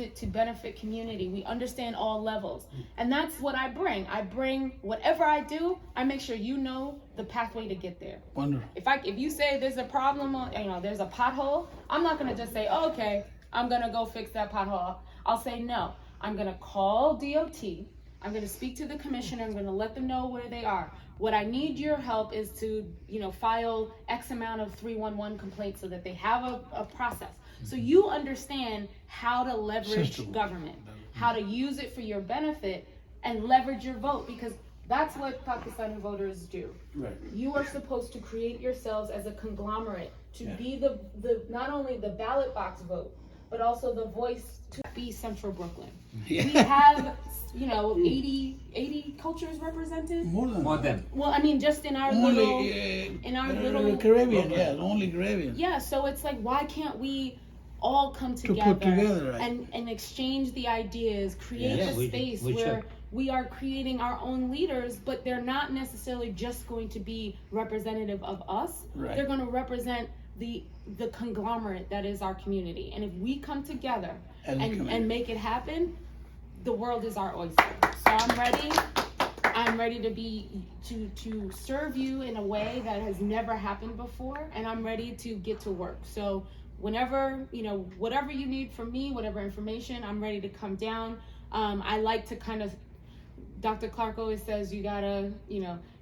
it to benefit community. We understand all levels. And that's what I bring. I bring whatever I do, I make sure you know the pathway to get there. Wonderful. If you say there's a problem, there's a pothole, I'm not gonna just say, oh, okay, I'm gonna go fix that pothole. I'll say, no, I'm gonna call DOT. I'm gonna speak to the commissioner. I'm gonna let them know where they are. What I need your help is to, file X amount of 311 complaints so that they have a process. So you understand how to leverage government, how to use it for your benefit and leverage your vote, because that's what Pakistani voters do. Right. You are supposed to create yourselves as a conglomerate to be the not only the ballot box vote, but also the voice to be Central Brooklyn. We have 80 cultures represented. More than. Well, I mean, just in our little Caribbean, only Caribbean. Yeah, so it's like, why can't we all come together, put together, right? and exchange the ideas, create a space where we are creating our own leaders, but they're not necessarily just going to be representative of us. Right. They're going to represent the conglomerate that is our community. And if we come together and make it happen, the world is our oyster. So I'm ready to serve you in a way that has never happened before, and I'm ready to get to work. So whenever, whatever you need from me, whatever information, I'm ready to come down. I like to kind of, Dr. Clark always says, you gotta,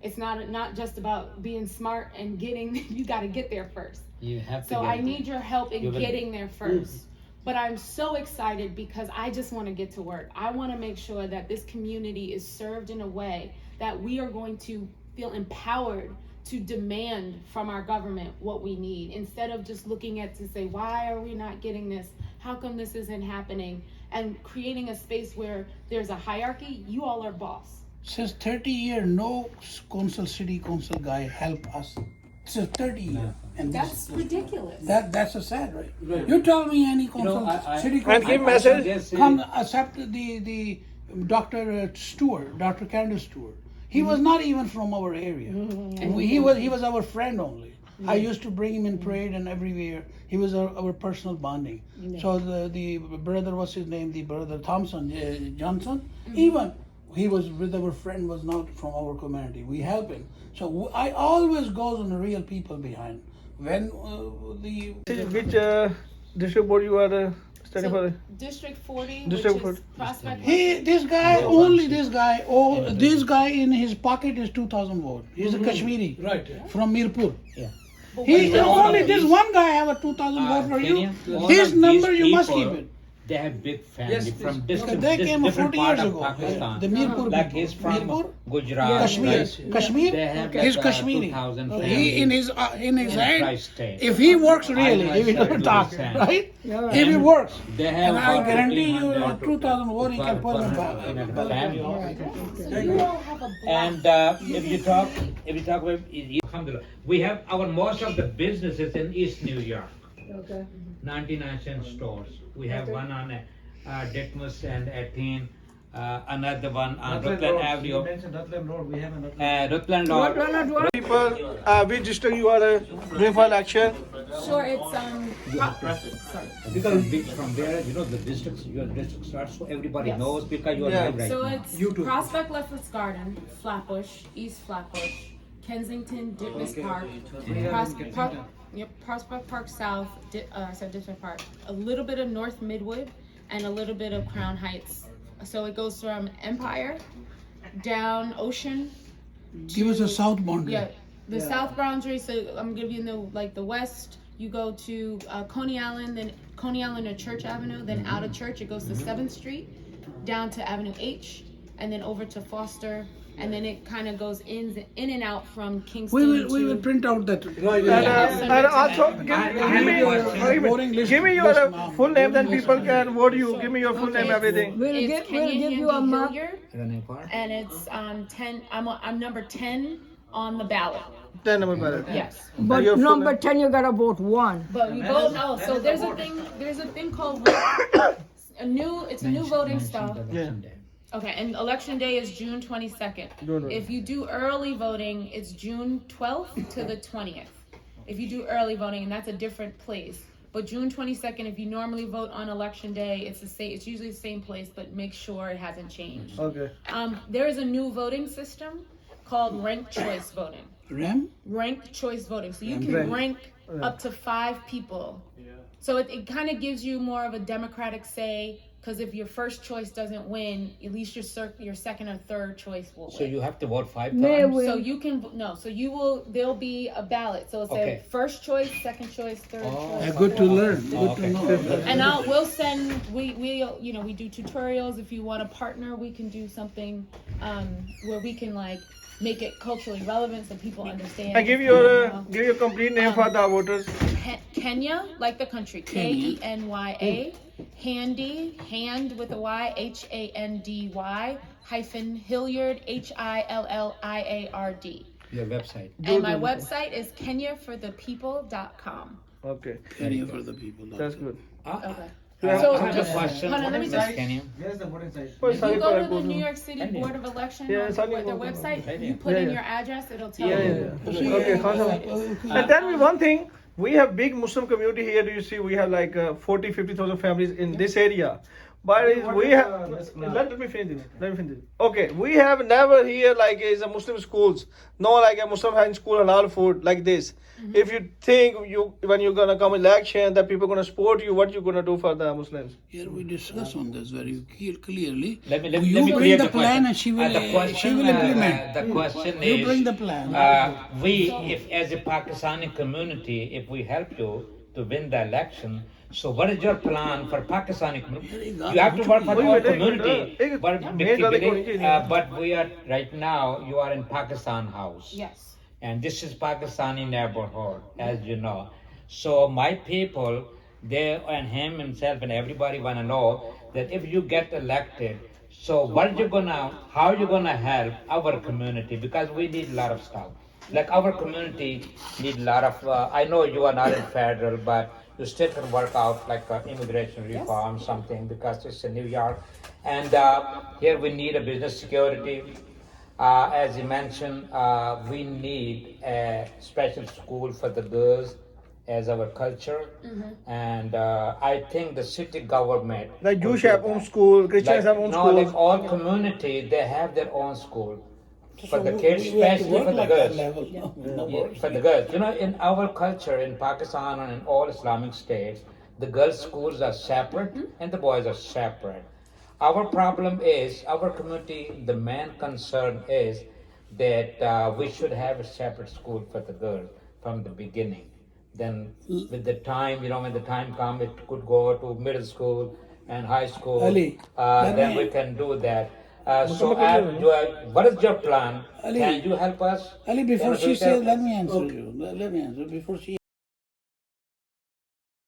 it's not just about being smart and getting, you gotta get there first. You have to. So I need your help in getting there first. But I'm so excited because I just want to get to work. I want to make sure that this community is served in a way that we are going to feel empowered to demand from our government what we need, instead of just looking at to say, why are we not getting this? How come this isn't happening? And creating a space where there's a hierarchy. You all are boss. Since 30 years, no city council guy help us. Since 30 years. And that's ridiculous. That's a sad, right? You tell me any city council. And give message. Come accept the Dr. Stewart, Dr. Candace Stewart. He was not even from our area. And he was our friend only. I used to bring him in parade and everywhere. He was our personal bonding. So the brother, what's his name? The brother Thompson, Johnson, even he was with our friend, was not from our community. We help him. So I always goes on the real people behind. When Which district board you are studying for? District 40, District which is Prospect. this guy in his pocket is 2,000 votes. He's a Kashmiri, right? From Mirpur. Yeah. Only this one guy have a 2,000 vote for you. His number you must keep it. They have big family from different They came different 40 part years of ago. Pakistan. The Mirpur Like people. he's from Mirpur? Gujarat, Kashmir. right? Kashmir? They have He's like, Kashmiri. 2,000 He families in his hand. tri-state. If he works really, I if he myself don't do talk, the same. right? If he works, They have and I about guarantee you 1,500 2,000 votes he can put in in a family. So you all have a And if you talk about, alhamdulillah, we have most of the businesses in East New York. Okay. 99-cent stores. We have one on Ditmas and Athene, another one on Rutland Avenue. You mentioned Rutland Road. We have a Rutland Road. People, which district you are doing for election? Sure, it's sorry. Because from there, the district, your district starts, so everybody knows because you are live right So now. it's Prospect Lefferts Garden, Flatbush, East Flatbush, Kensington, Ditmas Park, Prospect Park South, Ditmas Park, a little bit of North Midwood, and a little bit of Crown Heights. So it goes from Empire down Ocean. give us a south boundary. Yeah, the south boundary. So I'm giving you the west. You go to Coney Island, then Coney Island to Church Avenue, then out of Church it goes to 7th Street, down to Avenue H, and then over to Foster, and then it kind of goes in and out from Kingston. We will print out that. And also, give me your full name, then people can vote you. Give me your full name, everything. We'll give you a mark. And it's 10. I'm number 10 on the ballot. 10 number ballot. Yes. But Your full number name. 10, you gotta vote one. But you go no. So there's a thing called a new voting style. Yeah. Okay, and election day is June 22nd. If you do early voting, it's June 12th to the 20th. If you do early voting, and that's a different place. But June 22nd, if you normally vote on election day, it's the same. It's usually the same place, but make sure it hasn't changed. Okay. There is a new voting system called ranked choice voting. Ranked choice voting. So you can rank up to 5 people. So it kind of gives you more of a democratic say. Because if your first choice doesn't win, at least your second or third choice will win. So you have to vote 5 May times? win. So you can, no, so you will, there'll be a ballot. So it's Okay. a first choice, second choice, third choice. Good to learn. Good Okay. to know. And we'll send, we do tutorials. If you want to partner, we can do something, where we can like make it culturally relevant so people understand. I give your complete name for the voters. Kenya, like the country, Kenya, Handy, hand with a Y, HANDY, hyphen Hilliard, HILLIARD. Your website. And my website is kenyaforthepeople.com. Okay. Kenya for the people. That's good. Okay. I So have just- a question. hold on, let me just- Kenya. Where's the voting site? Oh, If sorry you for go that. to the New York City Board of Election, Yeah, on sorry, their go. website, Right you here. put in Yeah. your address, it'll tell Yeah, you. yeah. Okay, awesome. And tell me one thing. We have big Muslim community here. Do you see? We have like 40, 50,000 families in this area. But we have. Let me finish. Okay, we have never here like is a Muslim schools. No, like a Muslim high school halal food like this. If you think when you're gonna come election that people gonna support you, what you gonna do for the Muslims? Here we discuss on this very clearly. Let me You bring bring the the plan question. and she will implement. The question You is, bring the plan. if as a Pakistani community, if we help you to win the election, so what is your plan for Pakistani community? You have to work for our community, but we are right now. You are in Pakistan house. Yes. And this is Pakistani neighborhood, as you know. So my people, they and him himself and everybody wanna know that if you get elected, so how you gonna help our community? Because we need a lot of stuff. Like our community need a lot of. I know you are not in federal, but you still can work out like immigration reform, something, because it's in New York, and here we need a business security. As you mentioned, we need a special school for the girls as our culture, and I think the city government. Like Jewish have own school, Christians have own school. Like all community, they have their own school for the kids, especially for the girls. For the girls, in our culture, in Pakistan and in all Islamic states, the girls' schools are separate and the boys are separate. Our problem is, our community, the main concern is that we should have a separate school for the girls from the beginning. Then with the time, when the time comes, it could go to middle school and high school. Ali, Then we can do that. What is your plan? Ali, Can you help us? Ali, before Can she we says, help? let me answer you. Let me answer. Before she